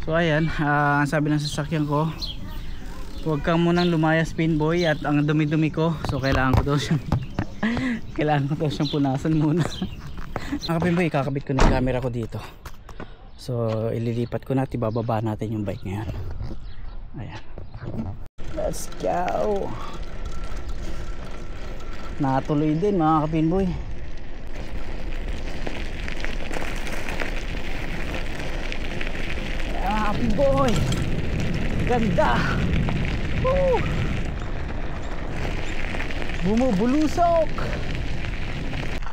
So ayan, ang sabi ng sasakyan ko, huwag kang munang lumayas Pinboy, at ang dumi-dumi ko, so kailangan ko daw siyang punasan muna. Mga Pinboy, kakabit ko na yung camera ko dito. So ililipat ko na at ibababa natin yung bike ngayon. Ayan, let's go. Natuloy din mga Pinboy. Pinboy, ganda. Bumubulusok.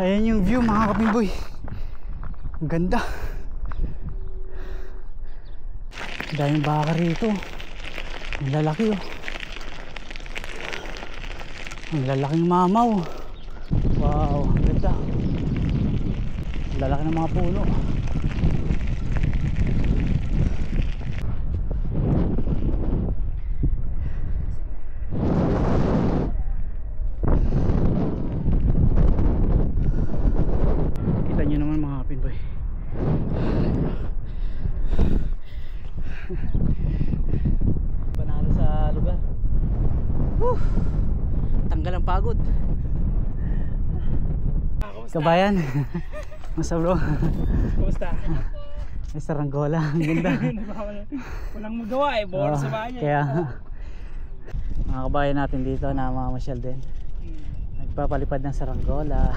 Ayan yung view mga Kapinboy. Ganda. Daming baka rito. Ang lalaki oh. Ang lalaking mamaw. Wow, ganda. Ang lalaki ng mga puno. Panalo sa lugar. Tanggal ang pagod. Kabayan. Masa bro? Kumusta? May saranggola. Ang ganda. Walang magawa eh. Bawal sa bahay. Kaya mga kabayan natin dito na mamamasyal din. Nagpapalipad ng saranggola.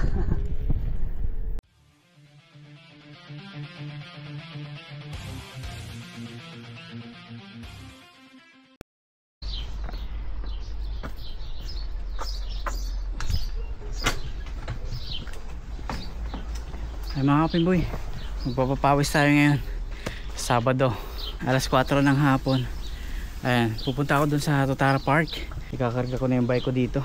Ay mga Kapinboy, magpapapawis tayo ngayon. Sabado, alas 4 ng hapon. Ayan, pupunta ako dun sa Totara Park. Ikakarga ko na yung bike ko dito.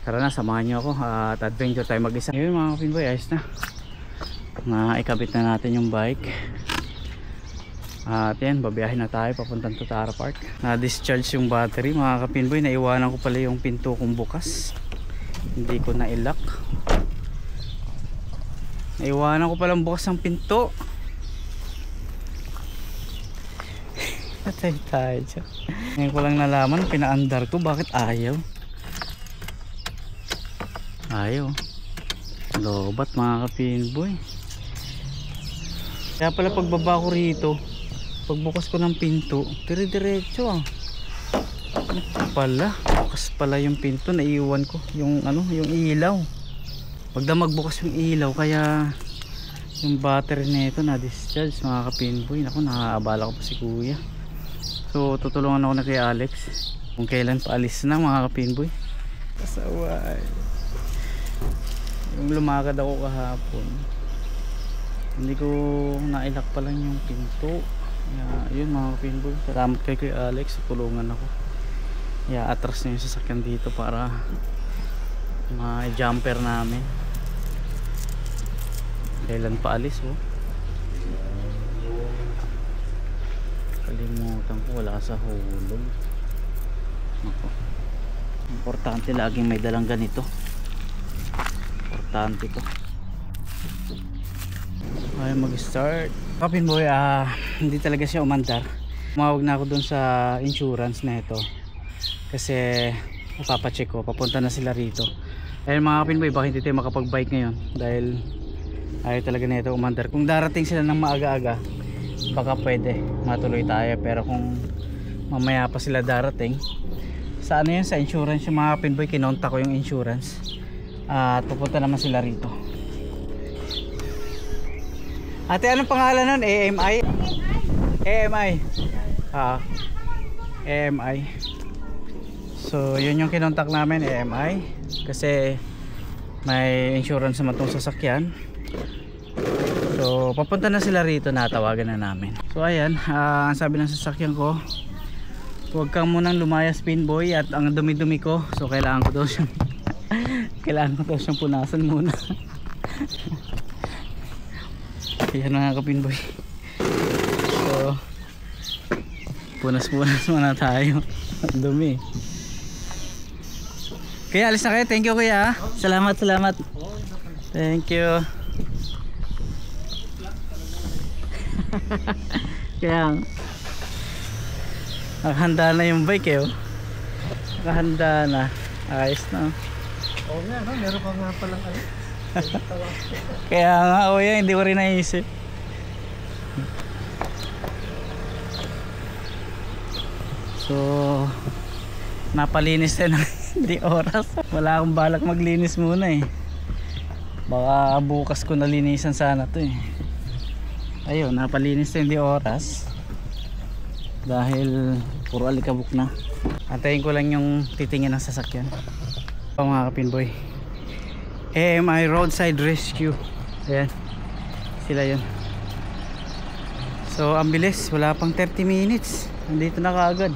Tara na, samahan nyo ako at adventure tayo mag-isa. Ngayon mga Kapinboy, ayos na. Ikabit na natin yung bike. At yan, babiyahin na tayo papuntang Totara Park. Na-discharge yung battery mga Kapinboy. Naiwanan ko pala yung pinto kong bukas. Hindi ko na-ilock. Naiwanan ko palang bukas ang pinto. Patay tayo dyan. Ngayon ko lang nalaman, pinaandar ko, bakit ayaw? Ayaw. Lobat mga Kapinboy. Kaya pala pagbaba ko rito, pagbukas ko ng pinto, dire-diretso ah. Pala, bukas pala yung pinto, naiiwan ko yung yung ilaw. Pagdamag bukas yung ilaw, kaya yung battery nito na discharge mga Kapinboy. Naku, nakakaabala ko pa si kuya. So tutulungan ako na kay Alex kung kailan paalis na mga Kapinboy. Kasaway. Yung lumakad ako kahapon, hindi ko nailak pa lang yung pinto. Yun mga Kapinboy, salamat kay kuya Alex, tutulungan ako. Atras na yung sasakyan dito para ma-jumper namin. Kailan paalis oh. Kalimutan ko, wala sa hulog. Ako, importante laging may dalang ganito. Importante to. Ay mag-start. Kapinboy, hindi talaga siya umandar. Tumawag na ako dun sa insurance na ito kasi papacheck ko, papunta na sila rito. Ayun mga Kapinboy, baka hindi tayo makapag-bike ngayon dahil ayaw talaga na ito umandar. Kung darating sila ng maaga-aga, baka pwede matuloy tayo, pero kung mamaya pa sila darating, sa yun, sa insurance yung mga Kapinboy, kinontak ko yung insurance at pupunta naman sila rito. Ate, anong pangalan nun? AMI? AMI. AMI. So yun yung kinontak namin, AMI, kasi may insurance naman tong sasakyan. So papunta na sila rito, natawagan na namin. So ayan, ang sabi ng sasakyan ko, huwag kang munang lumayas Pinboy, at ang dumi-dumi ko, so kailangan ko daw siyang punasan muna. Ayan mga Kapinboy. So punas-punas muna tayo. Ang dumi. Kaya alis na kayo, thank you kuya. Salamat. Thank you. Kaya nakahanda na yung bike eh. Oh. Nakahanda na. Ayos na. Oo nga, no? Meron ka nga palang ano. Kaya nga, yan, hindi ko rin naisip. So, napalinis na ng hindi oras. Wala akong balak maglinis muna eh. Baka bukas ko nalinisan sana to eh. Ayun, napalinis na hindi oras. Dahil puro alikabok na. Antayin ko lang yung titingin ng sasakyan. Ito mga kapinboy, AMI Roadside Rescue. Ayan, sila yun. So ang bilis, wala pang 30 minutes nandito na kaagad.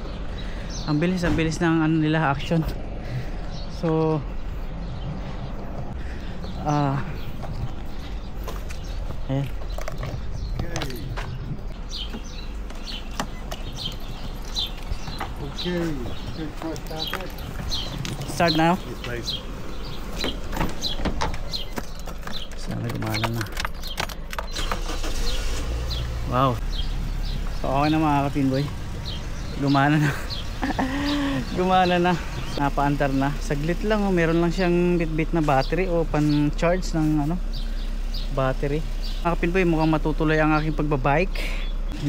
Ang bilis ng ano nila, action. So ayan. Okay, Start now. place. Sana gumana na. Wow. So okay na mga kapinboy, gumana na. Gumana na. Napaandar na. Saglit lang oh. Meron lang siyang bit-bit na battery o pan-charge ng ano, battery. Mga kapinboy, mukhang matutuloy ang aking pagbabike.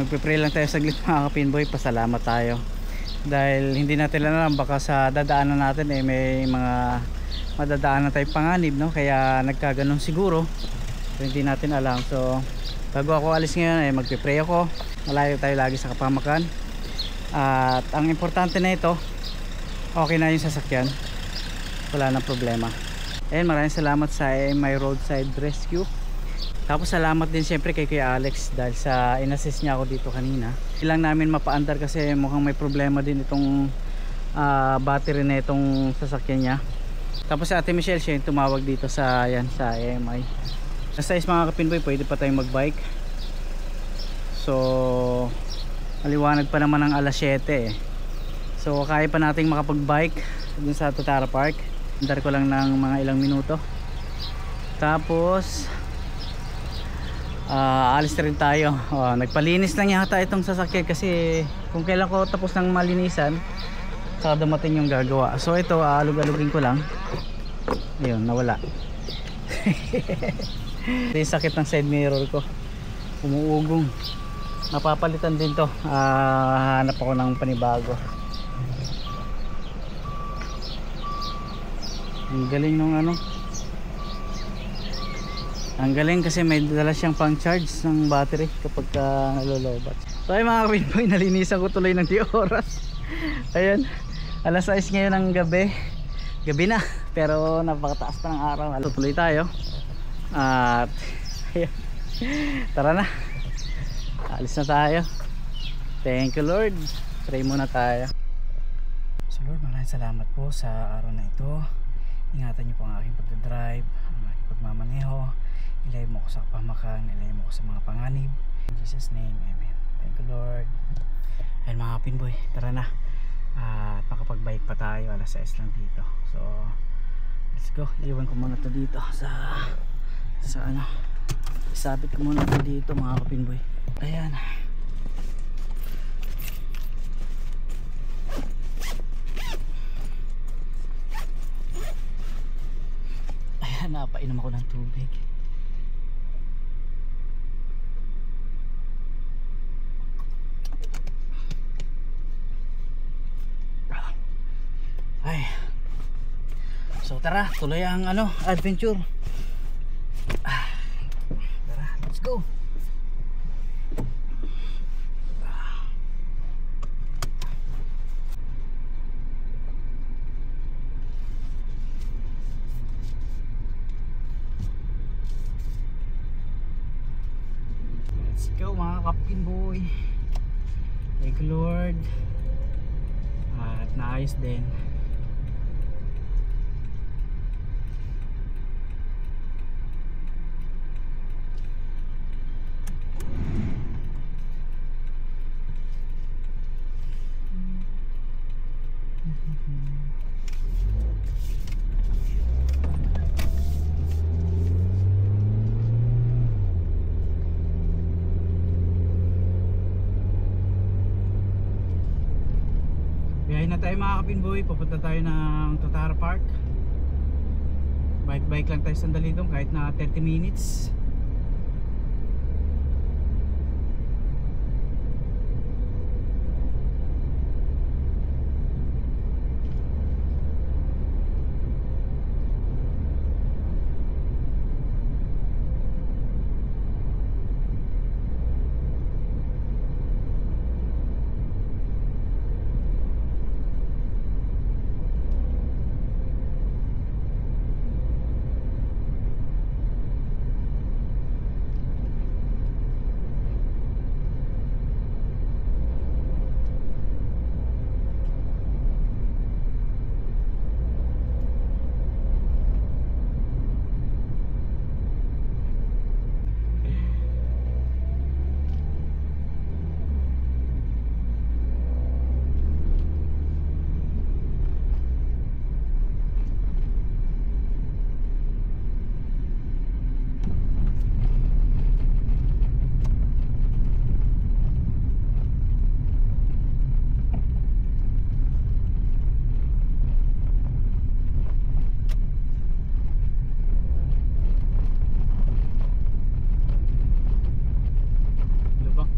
Magpe-pray lang tayo saglit mga kapinboy. Pasalamat tayo. Dahil hindi natin alam, baka sa dadaanan natin eh may mga madadaanan tayong panganib, no? Kaya nagkaganon siguro. So, hindi natin alam. So bago ako alis ngayon eh magpe-pray ako. Malayo tayo lagi sa kapamakan. At ang importante na ito, okay na yung sasakyan, wala nang problema. And maraming salamat sa AMI Roadside Rescue. Tapos salamat din siyempre kay Kuya Alex dahil sa inassist niya ako dito kanina. Ilang namin mapaandar kasi mukhang may problema din itong battery na itong sasakyan niya. Tapos si Ate Michelle siya yung tumawag dito sa, yan, sa AMI. Nasa is mga kapinboy, pwede pa tayong magbike. So maliwanag pa naman ng alas 7 eh. So kaya pa nating makapagbike dun sa Totara Park. Andar ko lang ng mga ilang minuto. Tapos alis na rin tayo. Nagpalinis lang yata itong sasakyan kasi kung kailan ko tapos ng malinisan saka dumating yung gagawa. So ito alug-alugin ko lang. Ayun, nawala. Ito yung sakit ng side mirror ko, umuugong. Napapalitan din to. Hanap ako ng panibago. Ang galing nung ano, ang galing kasi may dala siyang pang charge ng battery kapag nalolobat. So ay mga kapinboy, nalinisan ko tuloy ng di oras. Ayan, alas 6 ngayon ng gabi. Gabi na, pero napakataas pa ng araw. Tutuloy tayo. At ayan, tara na, alis na tayo. Thank you Lord. Pray muna tayo. So Lord, maraming salamat po sa araw na ito. Ingatan niyo po ang aking pagdadrive, ang aking pagmamaneho. Ilay mo ko sa kapamakan, ilay mo ko sa mga panganib. In Jesus name, amen. Thank you Lord. Ayun mga kapinboy, tara na. At makapagbike pa tayo, alas 6 lang dito. So let's go. Iwan ko muna to dito sa ano, isabit ko muna to dito mga kapinboy. Ayan. Ayan, napainom ako ng tubig. Ay. So tara, tuloy ang ano, adventure. Tara, let's go. Let's go mga kapinboy. Thank you Lord. At naayos din. biyahe na tayo mga kapinboy, pupunta tayo ng Totara Park. Bike lang tayo sandali doon kahit na 30 minutes.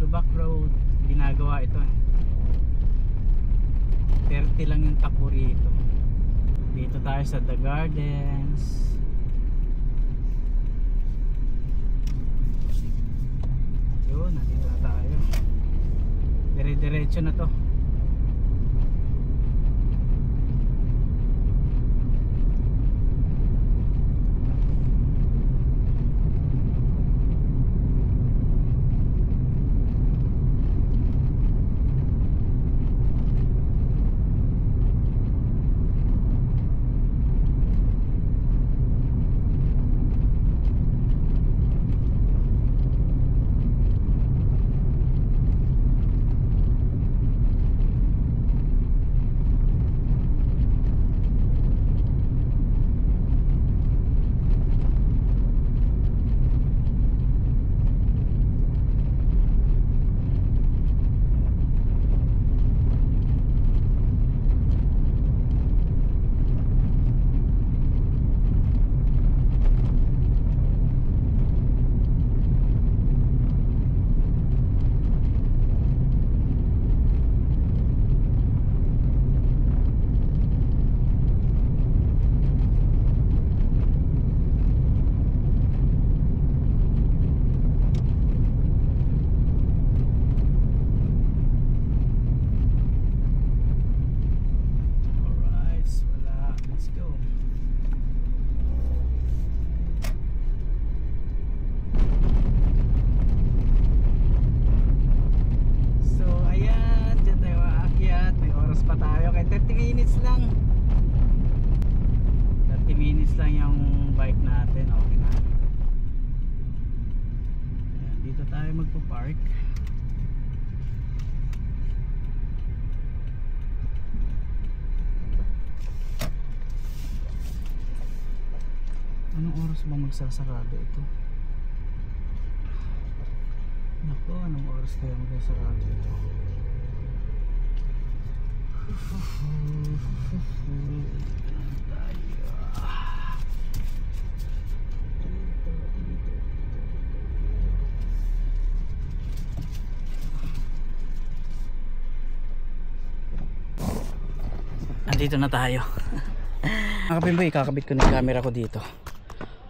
Back road ginagawa ito 30 lang yung takbo rito. Dito tayo sa The Gardens. Yun, nandito na tayo. Dire-diretso na to. Magpo-park. Anong oras ba magsasarado ito? Naku, anong oras kaya magsasarado ito? Dito na tayo. Mga kapimboy, kakabit ko na yung camera ko dito.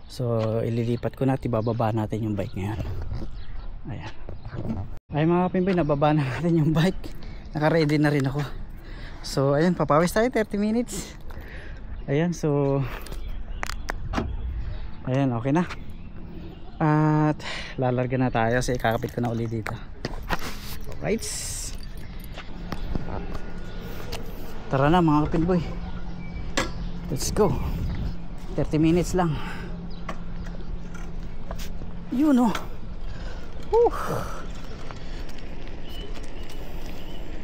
So ililipat ko natin, bababa natin yung bike ngayon. Ayan. Ay mga kapimboy, nababa na natin yung bike. Naka-ready na rin ako. So ayan, papawis tayo 30 minutes. Ayan, so ayan, okay na. At lalarga na tayo kasi kakabit ko na uli dito. Alright. Tara na mga kapinboy, let's go. 30 minutes lang. Yun o.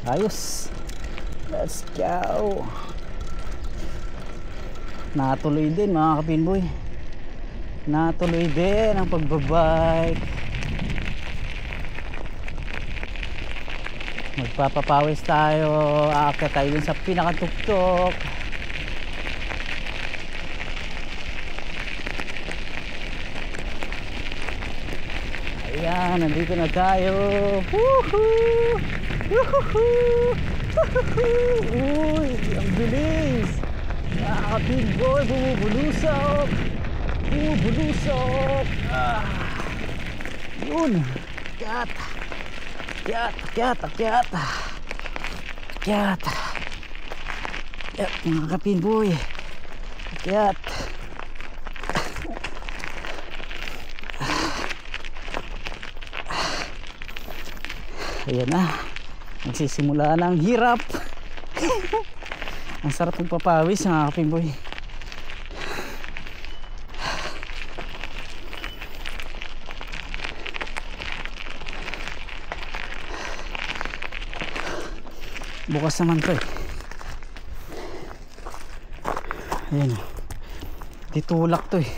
Ayos. Let's go. Natuloy din mga kapinboy. Natuloy din ang pagbabike. Magpapapawis tayo. Aakyat tayo dun sa pinakatuktok. Ayan, nandito na tayo. Woohoo! Woohoo! Woohoo! Uy, ang bilis. Big boy, bumubulusok. Bumubulusok. Yun. Akyat. Akyat, akyat, akyat. Akyat. Akyat, mga kapinboy. Akyat. Ayan na. Nagsisimula na ang hirap. Ang sarap ng papawis, mga kapinboy. Bukas naman to eh. Ayan o. Titulak to eh.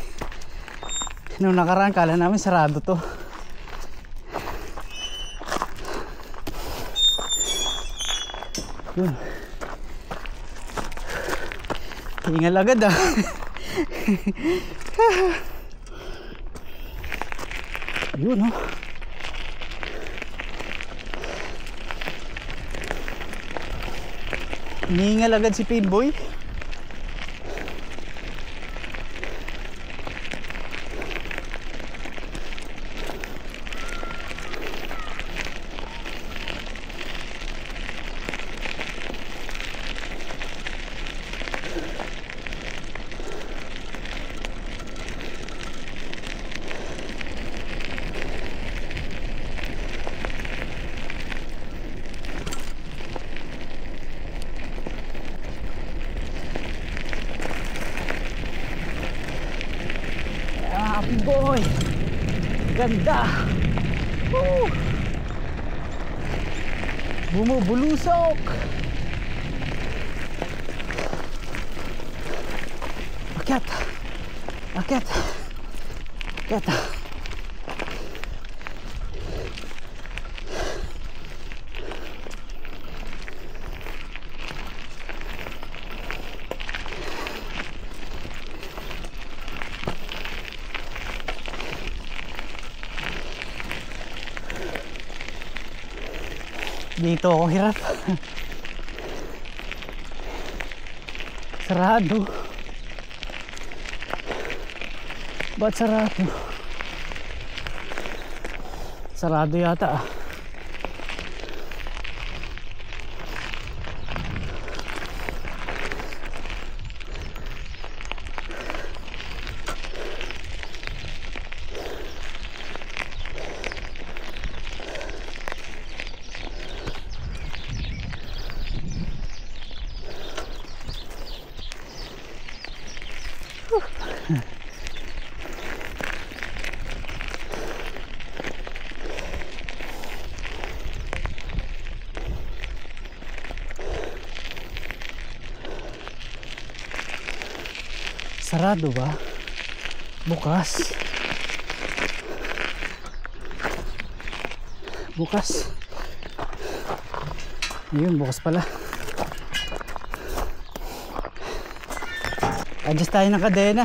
Nung nakaraan kala namin sarado to. Yun. Hingal agad ah. Yun o. Hingal agad si Pinboy. Boy, ganda. Bumubulusok. Akyat. Akyat. Akyat. Dito ako hirap. Sarado. Ba't sarado? Sarado yata ah. Sarado ba? Bukas. Bukas. Ayun, bukas pala. Adjust tayo ng kadena.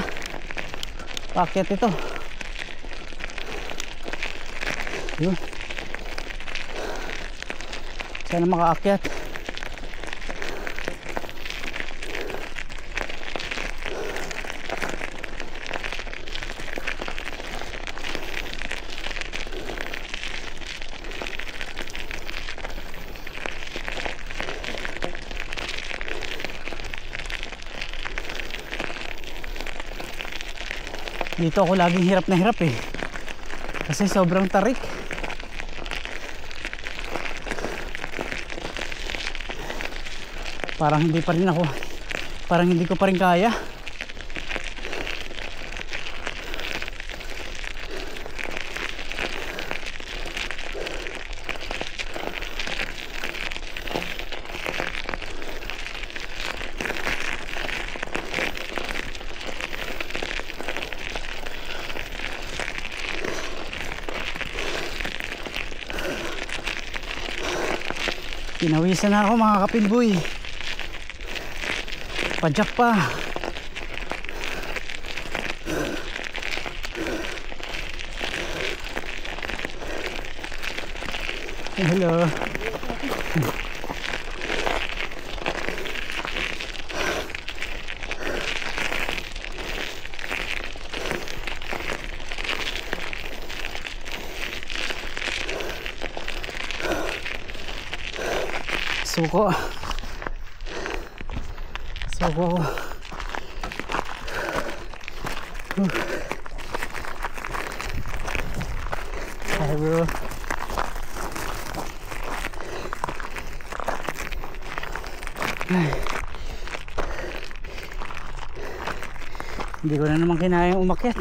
Paket ito. Ayun. Sana makaakyat. Dito ako laging hirap na hirap eh. Kasi sobrang tarik. Parang hindi pa rin ako. Parang hindi ko pa rin kaya. Pinawisan na ako mga kapinboy. Padyak pa. Hello. Suko. Suko ako. Hi bro. Hindi ko na naman kinayang umakyat.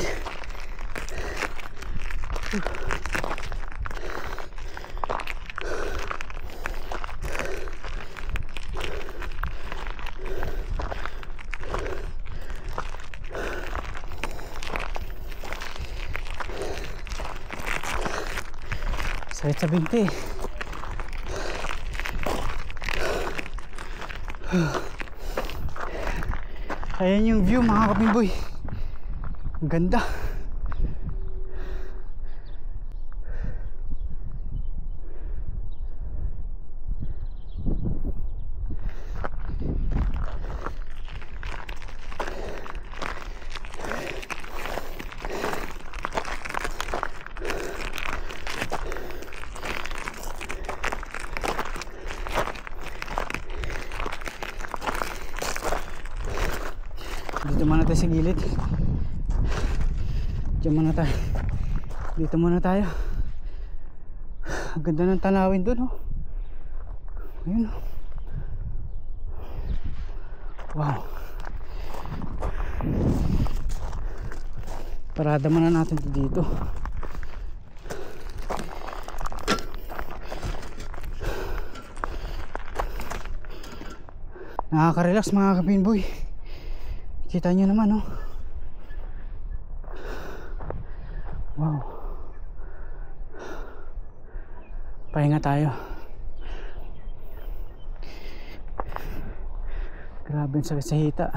Sakit sa binti. Ayan yung view mga kapinboy. Ang ganda. Dito muna tayo sa gilid. Diyan muna tayo. Dito muna tayo. Ang ganda ng tanawin doon, oh. Ayun, oh. Wow. Parada muna natin dito. Nakaka-relax mga kapinboy. Kita nyo naman, oh. Wow. Pahinga tayo. Grabe ang sakit sa hita.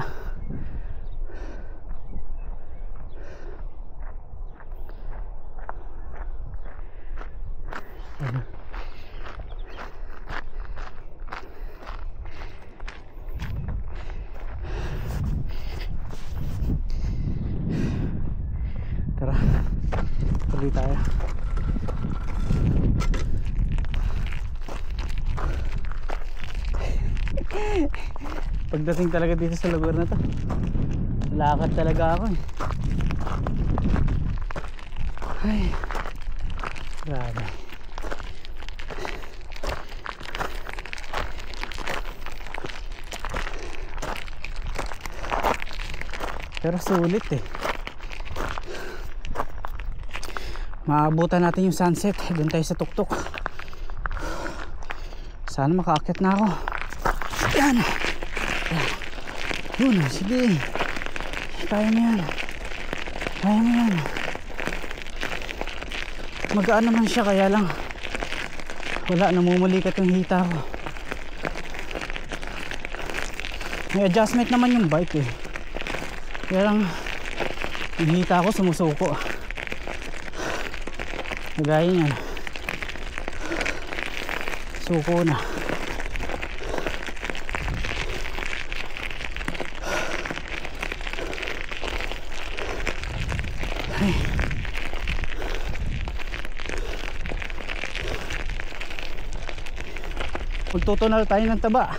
Tara, tuloy tayo. Pagdating talaga dito sa lugar na to, lakad talaga ako, eh. Ay, grabe. Pero sulit, eh. Maabutan natin yung sunset. Doon tayo sa tuktok. Sana makaakyat na ako. Yan. Yun, sige. Kaya mo yan. Kaya mo yan. Magaan naman siya, kaya lang wala, namumulikat yung hita ko. May adjustment naman yung bike, eh. Kaya lang yung hita ko sumusuko. Gaya niyan, suko na. Ay. Magtutunnel tayo ng taba.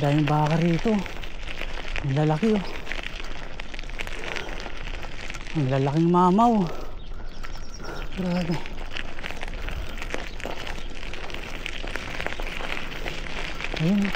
Daming baka rito. Ang lalaki oh. Ang lalaking mamaw. Grabe. Ayun.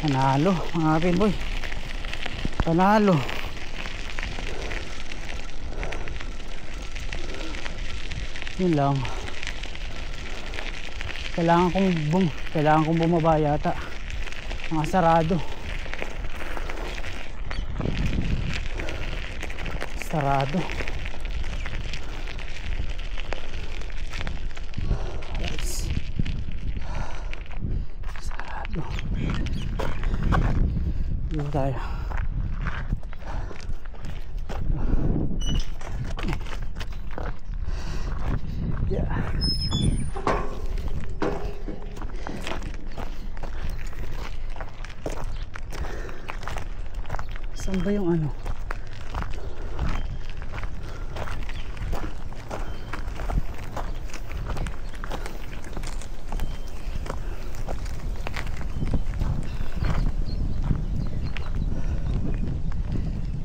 Panalo mga pinboy, panalo. Yun lang, kailangan kong bumaba yata. Mga sarado sarado. Dito tayo. Yeah. Saan ba yung ano?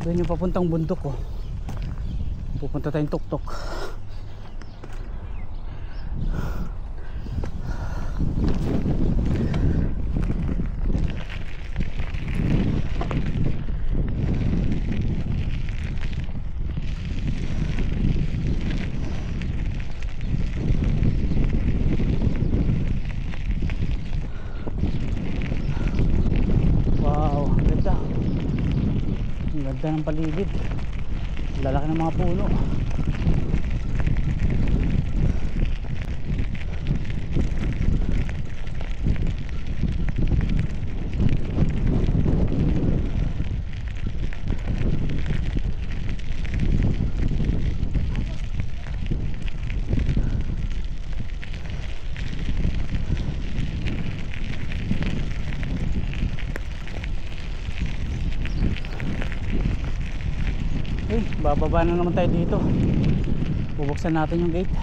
Doon yung papuntang bundok ko. Pupunta tayong tuktok. Wow, ganda. Ang ganda ng paligid. Lalaki ng mga puno. Bababa na naman tayo dito. Bubuksan natin yung gate.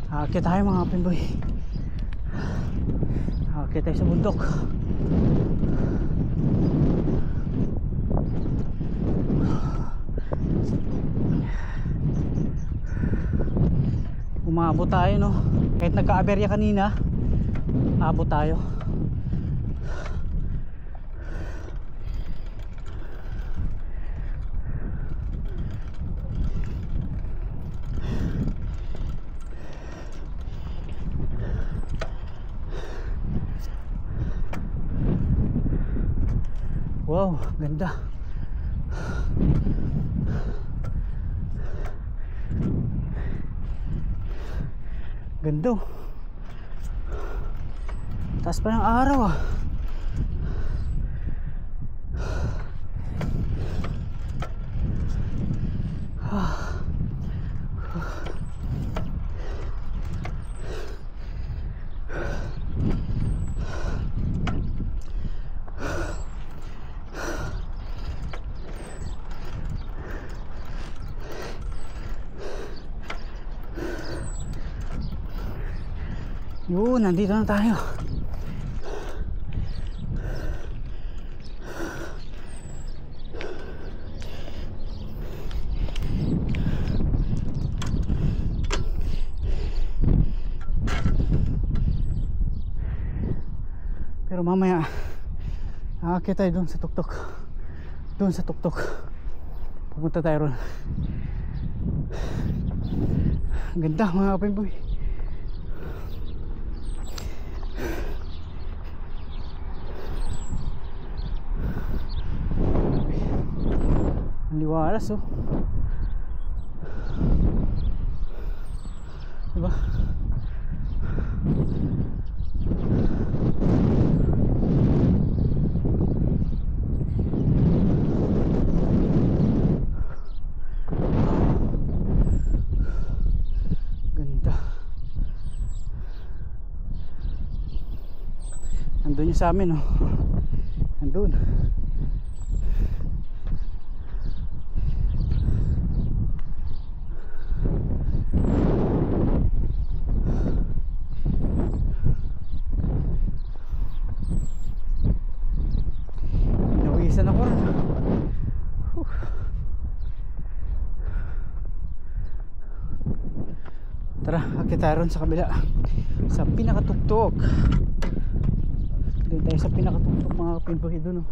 Aakyat tayo mga pinboy. Aakyat tayo sa bundok. Umabot tayo no. Kahit nagka-aberya kanina, abot tayo. Wow, ganda. Ganda. Taas pa ng araw ah. Yun, nandito na tayo. Pero mamaya aakyat tayo doon sa tuktok. Doon sa tuktok pupunta tayo ron. Ganda mga kapimboy. Ang liwalas oh. Diba? Nandun yung sa amin oh. Nandun. Inawisan ako rin. Tara, akit tayo ron sa kabila. Sa pinakatuktok. Doon tayo sa pinakatuktok mga kapimboy doon oh.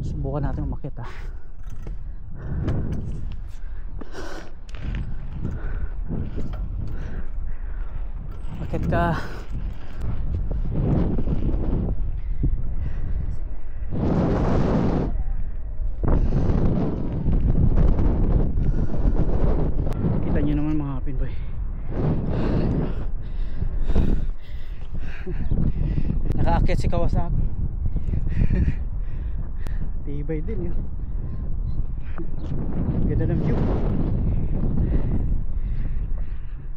Subukan natin umakyat ah. Umakyat ka. Nakaakyat si Kawasaki. Tibay din yun. Ganda ng view.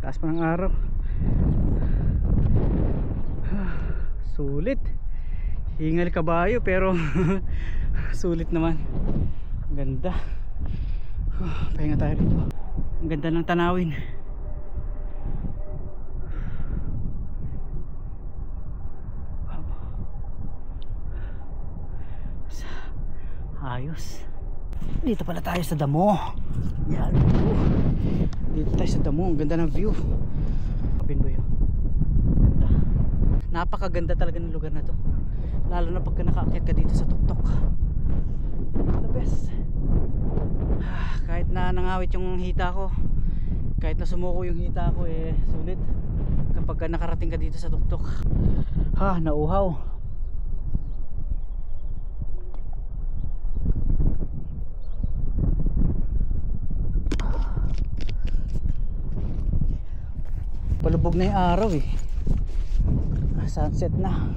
Taas pa ng araw. Sulit. Hingal kabayo pero sulit naman. Ganda. Pahinga tayo dito. Ang ganda ng tanawin. Ayos. Dito pala tayo sa damo. Yan. Dito tayo sa damo. Ang ganda ng view. Kapinboy. Ganda. Napakaganda talaga ng lugar na to. Lalo na pagka nakaakyat ka dito sa tuktok. The best. Kahit na nangawit yung hita ko, kahit na sumuko yung hita ko, sulit kapag ka nakarating ka dito sa tuktok. Nauhaw. Palubog na yung araw eh. Sunset na.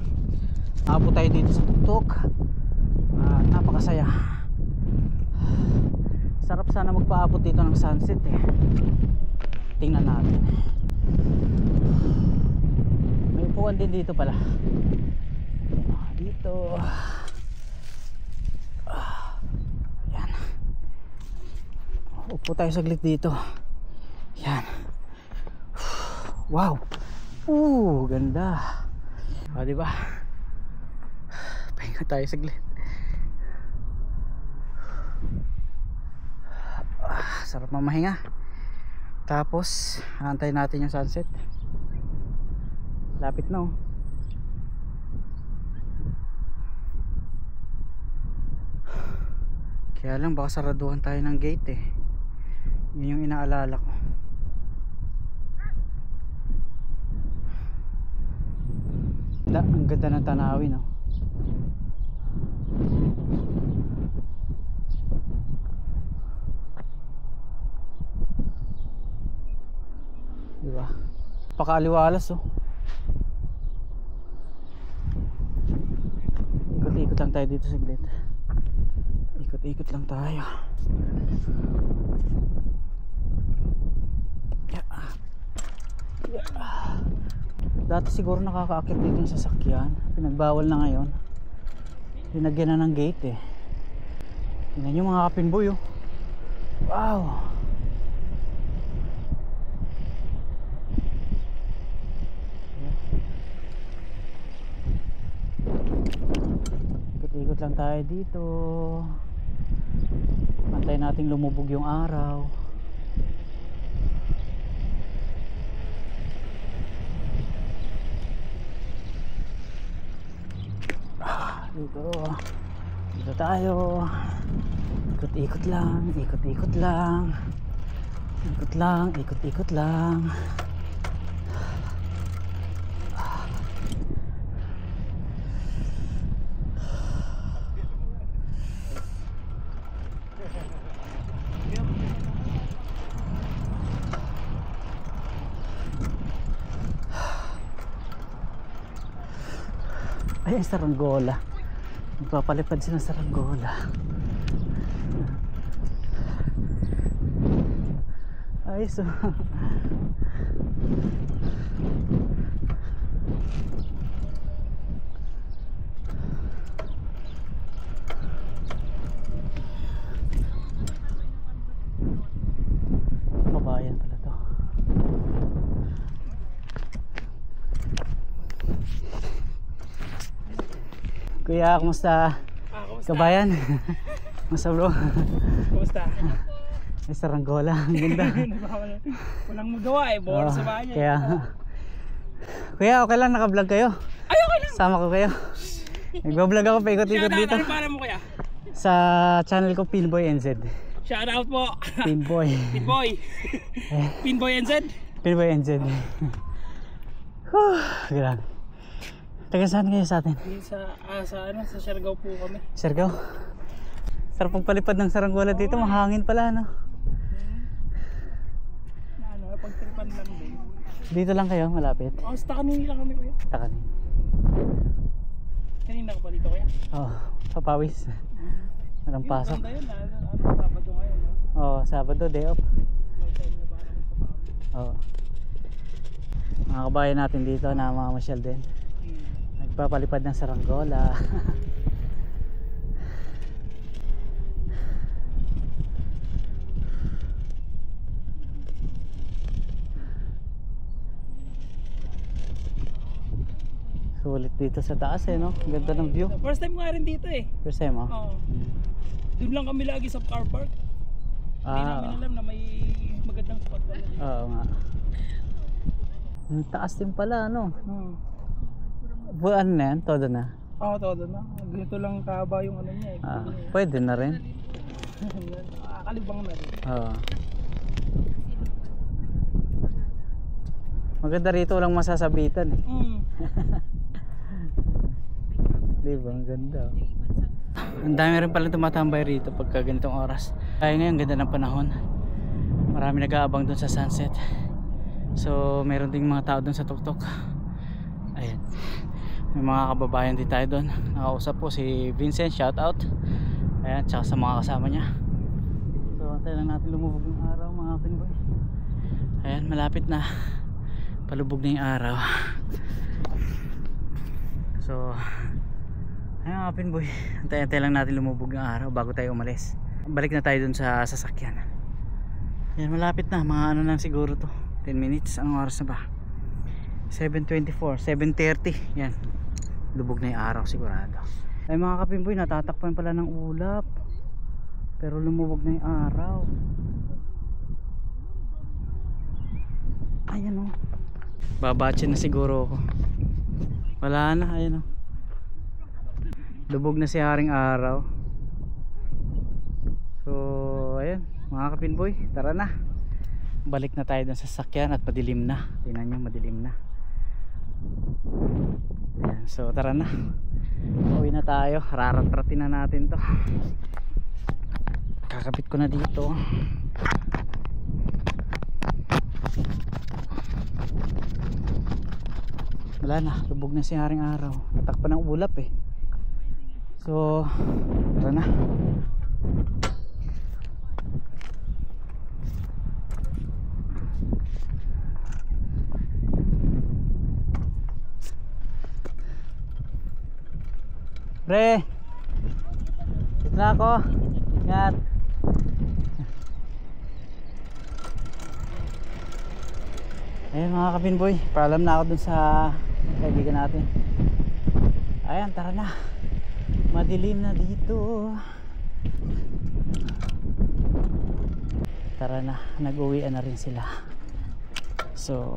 Abot tayo dito sa tuktok. Napakasaya. Sarap sana magpaabot dito ng sunset eh. Tingnan natin. May upuan din dito pala. Dito. Yan. Upo tayo saglit dito. Yan. Wow. Ganda. Diba? Pahinga tayo saglit. Sarap mamahinga. Tapos antayin natin yung sunset. Lapit na oh. Kaya lang baka saraduhan tayo ng gate eh. Yun yung inaalala ko. Ang ganda ng tanawin oh. Diba? Pakaliwalas oh. Ikot-ikot lang tayo dito saglit. Ikot-ikot lang tayo. Dati siguro nakakaakit dito yung sasakyan. Pinagbawal na ngayon. Linagyan na ng gate eh. Tingnan nyo mga kapinboy oh. Wow. Ikot-ikot lang tayo dito. Antayin natin lumubog yung araw. Dito tayo. Ikot-ikot lang, ikot-ikot lang. Ikot lang, ikot-ikot lang. Ay, saranggola. Magpapalipad sila sa saranggola. Ay, so kabayan pala to. Kuya, kumusta? Kumusta? Kabayan? Kumusta bro? Kumusta? May saranggola, ang ganda. Walang magawa eh, bawal sa bahay. Kaya Kuya, okay lang naka-vlog kayo? Ay, okay lang. Sama ko kayo. Nagba-vlog ako, paikot-ikot dito. Ano para mo kuya? Sa channel ko, Pinboy NZ. Shout out po. Pinboy. Pinboy. Pinboy NZ. Pinboy NZ. Grabe. Taga saan kayo sa atin? Sa Siargao po kami. Siargao? Sarap pagpalipad ng saranggola dito, mahangin pala no? Pagtripan lang din. Dito lang kayo, malapit? Sa Takanin lang kami kuya. Takanin. Kanina ka pa dito kuya? Oo, papawis. Walang pasok. Ganda yun, Sabado ngayon. Oo, Sabado, day off. May time na para magpapawis. Oo. Mga kabayan natin dito na mamamasyal din. Nagpapalipad ng saranggola. Sulit dito sa taas eh no? Ganda ng view. First time nga rin dito eh. First time oh? Oo. Doon lang kami lagi sa car park. Hindi namin alam na may magandang spot pala dito. Oo nga. Ang taas din pala ano? Ano na yan? Todo na? Oo, todo na. Ganito lang kahaba yung ano niya eh. Pwede na rin. Nakakalibang na rin. Oo. Maganda rito, walang masasabitan eh. Diba? Ang ganda. Ang dami rin pala tumatambay rito pagka ganitong oras. Kaya ngayon, ganda ng panahon. Marami nag-aabang dun sa sunset. So, meron ding mga tao dun sa tuktok. Ayan. May mga kababayan din tayo dun. Nakausap po si Vincent, shout out. Ayan, tsaka sa mga kasama niya. So, antay lang natin lumubog yung araw mga pinboy. Ayan, malapit na. Palubog na yung araw. So, ayun mga pinboy, antay-antay lang natin lumubog ng araw bago tayo umalis. Balik na tayo dun sa sasakyan. Yan, malapit na, mga ano lang siguro to, 10 minutes. Anong oras na ba? 7:24, 7:30. Yan, lubog na yung araw sigurado. Ay mga kapinboy, natatakpan pala ng ulap, pero lumubog na yung araw. Ayan o, babatsin na siguro ako. Wala na, ayan o, lubog na si haring araw. So ayan mga kapinboy, tara na, balik na tayo dun sa sasakyan at madilim na. Tingnan nyo, madilim na. Ayan, so tara na, uwi na tayo. Raratratin na natin to. Kakapit ko na dito. Wala na, lubog na si haring araw. Natakpan ng ulap eh. So tara na. Pre, dito na ako. Ingat. Ayun mga kapinboy, paalam na ako dun sa kaibigan natin. Ayan, tara na. Madilim na dito. Tara na, nag-uwian na rin sila. So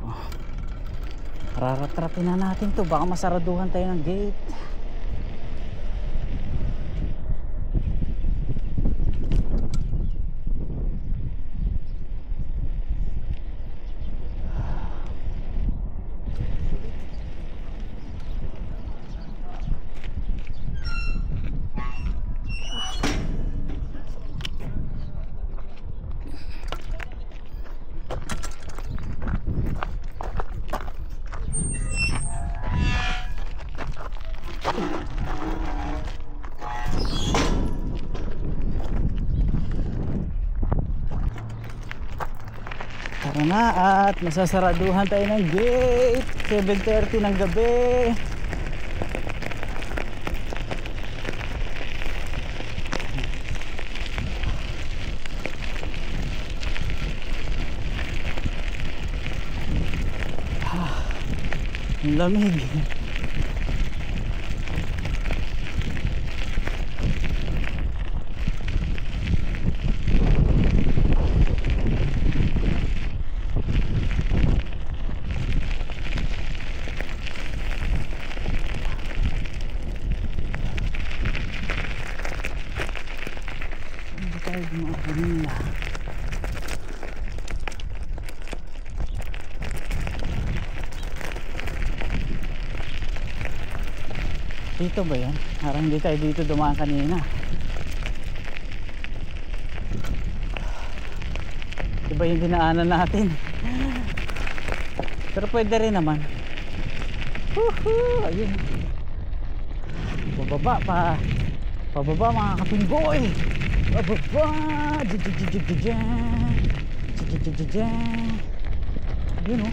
raratrapin na natin to, baka masaraduhan tayo ng gate. Tara na at masasaraduhan tayo ng gate. 7:30 ng gabi. Ang lamig. Hindi tayo gumawa. Dito ba yan? Parang hindi tayo dito dumaan kanina. Iba yung dinaanan natin. Pero pwede rin naman. Woohoo! Ayun. Pababa pa. Pababa mga kapinggoy. Pababa. Ayun o.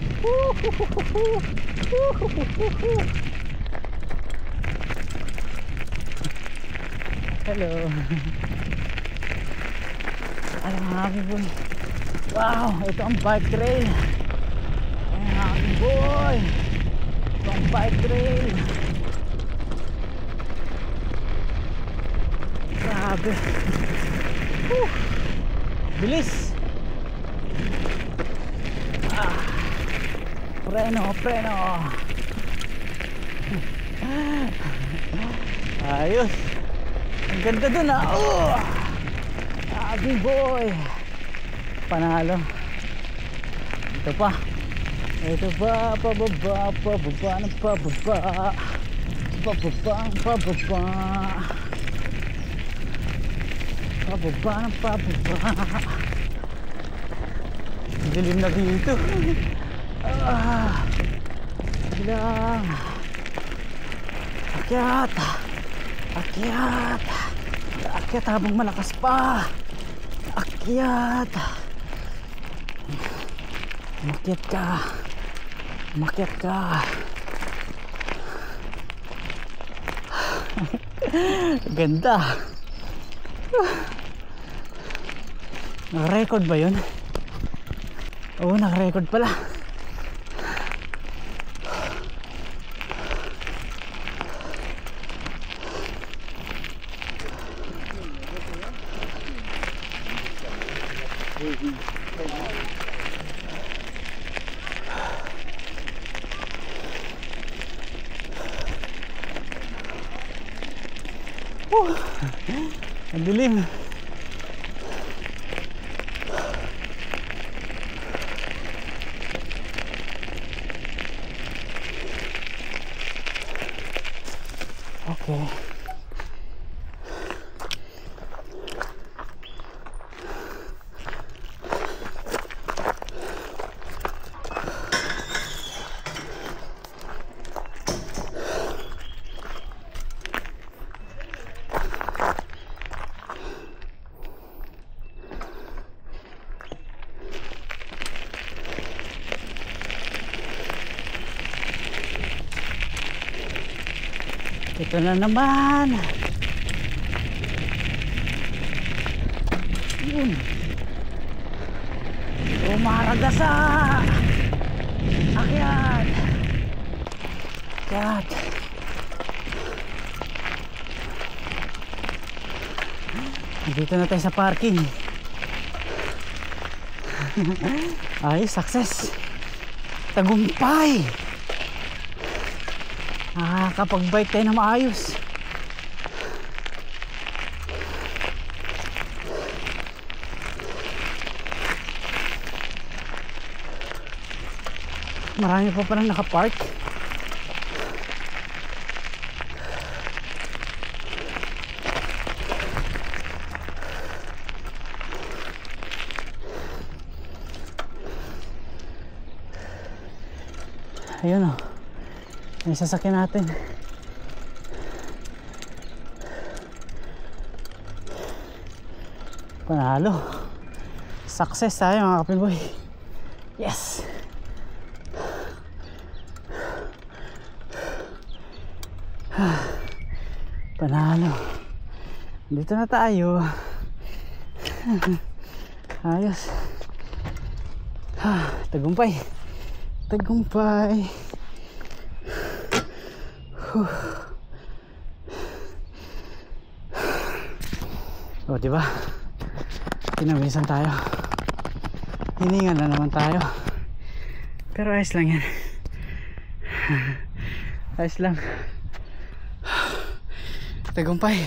Hello. Alam mga kapinggoy. Wow, ito ang bike trail. Ayan mga kapinggoy. Ito ang bike trail. Grabe. Bilis. Preno. Ayos. Ang ganda dun ah. Grabe boy. Panalo. Ito pa. Pababa ng pababa. Pababa ng pababa. Dilim na dito. Bilang. Akyat habang malakas pa. Akyat ka. Ganda. Naka-record ba yun? Oo, naka-record pala. Ang dilim. Okay. Ito na naman. Yun. Umaragasa. Akyat. Akyat. Dito na tayo sa parking. Ay, success. Tagumpay. Nakakapag-bike tayo na maayos. Marami pa palang nakapark. Ayun o, yung sasakyan natin. Panalo. Success tayo mga kapinboy. Yes. Panalo. Dito na tayo. Ayos. Tagumpay. Tagumpay. O diba, pinawisan tayo, hiningan na naman tayo, pero ayos lang yan. Ayos lang. Tagumpay.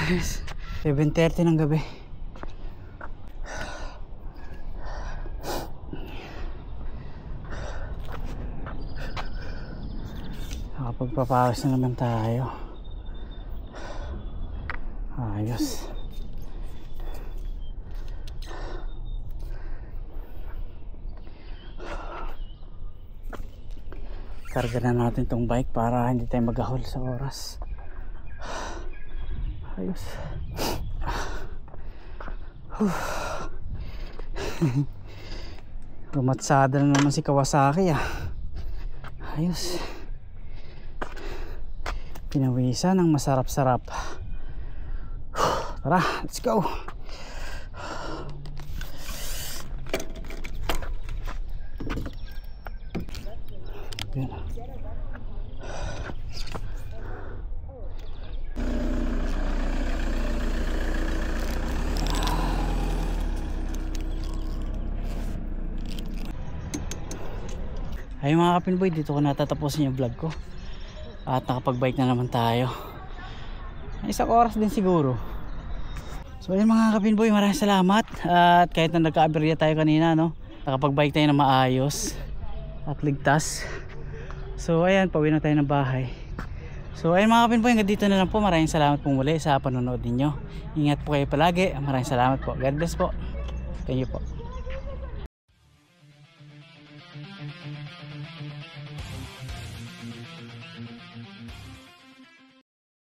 Ayos. 7:30 ng gabi. Nakapagpapawas na naman tayo. Ayos. Karga na natin tong bike para hindi tayo magahol sa oras. Ayos. Rumatsada na naman si Kawasaki Ayos. Pinawisan ng masarap-sarap. Tara, let's go. Yan. Ay mga kapinboy, dito ko natatapusin yung vlog ko. At nakapag-bike na naman tayo. Isang oras din siguro. So ayun mga kapinboy, maraming salamat. At kahit na nagka-aberya tayo kanina, no, nakapag-bike tayo na maayos at ligtas. So ayan, pauwi na tayo ng bahay. So ayun mga kapinboy, hanggang dito na lang po. Maraming salamat po muli sa panonood ninyo. Ingat po kayo palagi. Maraming salamat po. God bless po. Thank you po.